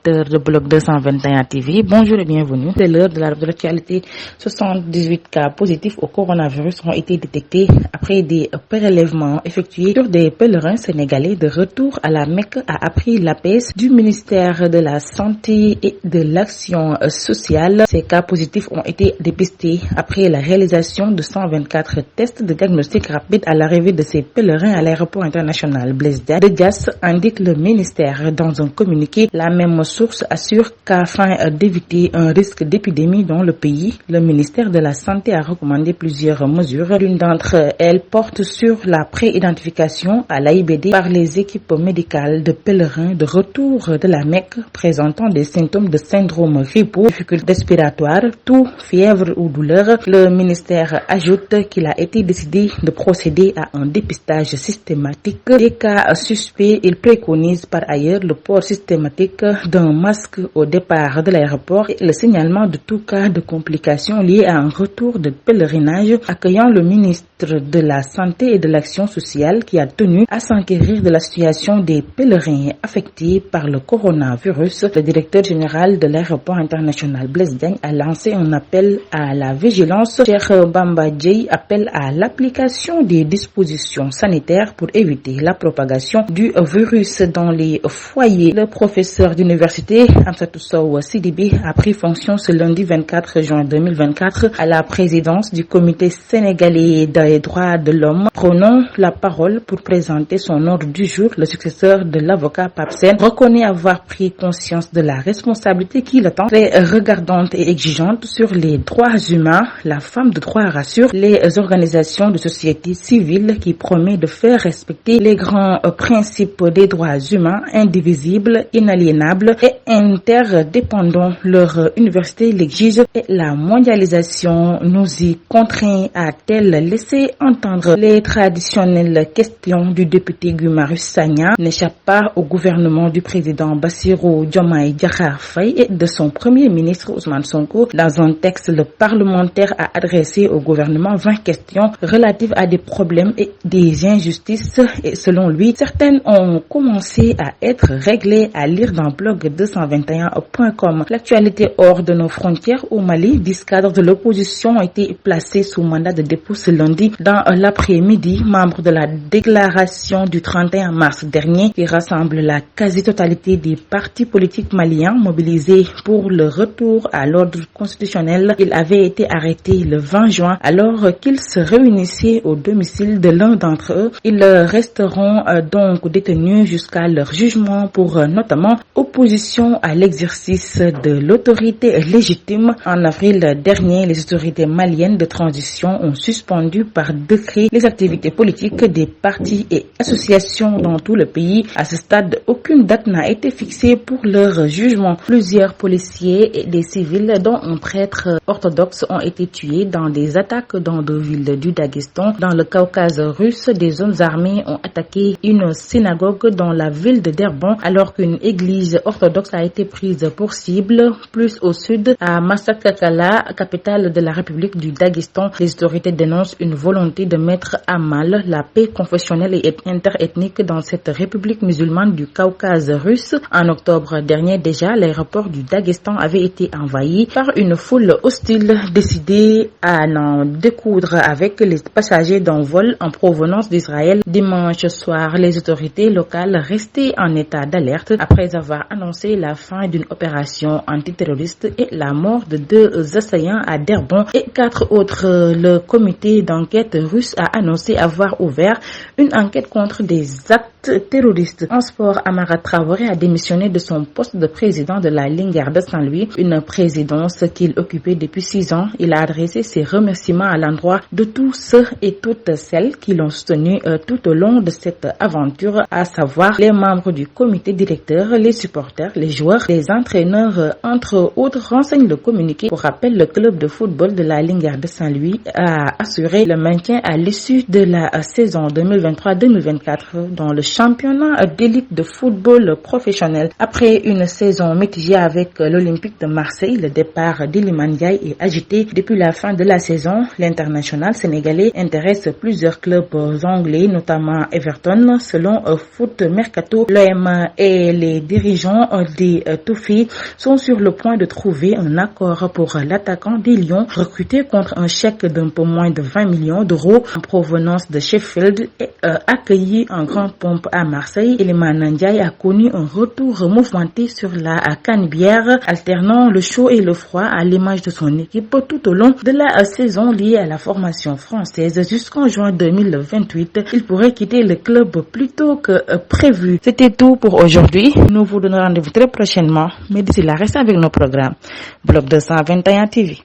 téléspectateurs de Bloc 221 TV, bonjour et bienvenue. C'est l'heure de l'actualité. 78 cas positifs au coronavirus ont été détectés après des prélèvements effectués sur des pèlerins sénégalais de retour à la Mecque, a appris l'APS du ministère de la Santé et de l'Action sociale. Ces cas positifs ont été dépistés après la réalisation de 124 tests de diagnostic rapide à l'arrivée de ces pèlerins à l'aéroport international Blaise Diass, indique le ministère dans un communiqué. La même source assure qu'afin d'éviter un risque d'épidémie dans le pays, le ministère de la Santé a recommandé plusieurs mesures. L'une d'entre elles porte sur la pré-identification à l'AIBD par les équipes médicales de pèlerins de retour de la Mecque présentant des symptômes de syndrome grippaux, difficultés respiratoires, toux, fièvre ou douleur. Le ministère ajoute qu'il a été décidé de procéder à un dépistage systématique des cas suspects. Il préconise par ailleurs le port systématique d'un masque au départ de l'aéroport et le signalement de tout cas de complications liées à un retour de pèlerinage, accueillant le ministre de la Santé et de l'Action sociale qui a tenu à s'enquérir de la situation des pèlerins affectés par le coronavirus. Le directeur général de l'aéroport international Blaise Diagne a lancé un appel à la vigilance. Cheikh Bamba Dièye appelle à l'application des dispositions sanitaires pour éviter la propagation du virus dans les foyers. Le professeur d'université Amsatou Sow Sidibé a pris fonction ce lundi 24 juin 2024 à la présidence du comité sénégalais des droits de l'homme. Prenons la parole pour présenter son ordre du jour. Le successeur de l'avocat Pape Sène reconnaît avoir pris conscience de la responsabilité qui l'attend, très regardante et exigeante sur les droits humains. La femme de droit rassure les organisations de société civile qui promet de faire respecter les grands principes des droits humains indivisibles, inaliénables et interdépendants. Leur université l'exige et la mondialisation nous y contraint, a-t-elle laissé entendre. Les traditionnelles questions du député Guy Marius Sagna n'échappent pas au gouvernement du président Bassirou Diomaye Diakhar Faye et de son premier ministre Ousmane Sonko. Dans un texte, le parlementaire a adressé au gouvernement 20 questions relatives à des problèmes et des injustices et selon lui, certaines ont commencé à être réglées, à lire dans blog221.com. L'actualité hors de nos frontières au Mali, 10 cadres de l'opposition ont été placés sous mandat de dépôt ce lundi dans l'après-midi, membres de la déclaration du 31 mars dernier qui rassemble la quasi-totalité des partis politiques maliens mobilisés pour le retour à l'ordre constitutionnel. Ils avaient été arrêtés le 20 juin alors qu'ils se réunissaient au domicile de l'un d'entre eux. Ils resteront donc détenus jusqu'à leur jugement pour notamment opposition à l'exercice de l'autorité légitime. En avril dernier, les autorités maliennes de transition ont suspendu par décret les activités politiques des partis et associations dans tout le pays. À ce stade, aucune date n'a été fixée pour leur jugement. Plusieurs policiers et des civils, dont un prêtre orthodoxe, ont été tués dans des attaques dans deux villes du Daghestan. Dans le Caucase russe, des hommes armés ont attaqué une synagogue dans la ville de Derbon alors qu'une église orthodoxe a été prise pour cible. Plus au sud, à Massakakala, capitale de la République du Daghestan, les autorités dénoncent une volonté de mettre à mal la paix confessionnelle et interethnique dans cette république musulmane du Caucase russe. En octobre dernier déjà, l'aéroport du Daghestan avait été envahi par une foule hostile décidée à n'en découdre avec les passagers d'un vol en provenance d'Israël. Dimanche soir, les autorités locales restaient en état d'alerte après avoir annoncé la fin d'une opération antiterroriste et la mort de 2 assaillants à Derbon et 4 autres. Le comité d'enquête russe a annoncé avoir ouvert une enquête contre des actes terroristes. En sport, Amara Traoré a démissionné de son poste de président de la Linguère de Saint-Louis, une présidence qu'il occupait depuis 6 ans. Il a adressé ses remerciements à l'endroit de tous ceux et toutes celles qui l'ont soutenu tout au long de cette aventure, à savoir les membres du comité directeur, les supporters, les joueurs, les entraîneurs, entre autres, renseigne le communiqué. Pour rappel, le club de football de la Linguère de Saint-Louis a assuré le maintien à l'issue de la saison 2023-2024 dans le championnat d'élite de football professionnel. Après une saison mitigée avec l'Olympique de Marseille, le départ d'Iliman Ndiaye est agité depuis la fin de la saison. L'international sénégalais intéresse plusieurs clubs anglais, notamment Everton. Selon Foot Mercato, l'OM et les dirigeants des Toffees sont sur le point de trouver un accord pour l'attaquant des Lions, recruté contre un chèque d'un peu moins de 20 millions d'euros en provenance de Sheffield et accueilli en grande pompe à Marseille. Iliman Ndiaye a connu un retour mouvementé sur la canebière, alternant le chaud et le froid à l'image de son équipe tout au long de la saison liée à la formation française. Jusqu'en juin 2028, il pourrait quitter le club plus tôt que prévu. C'était tout pour aujourd'hui. Nous vous donnons rendez-vous très prochainement, mais d'ici là, restez avec nos programmes. Bloc 221 TV.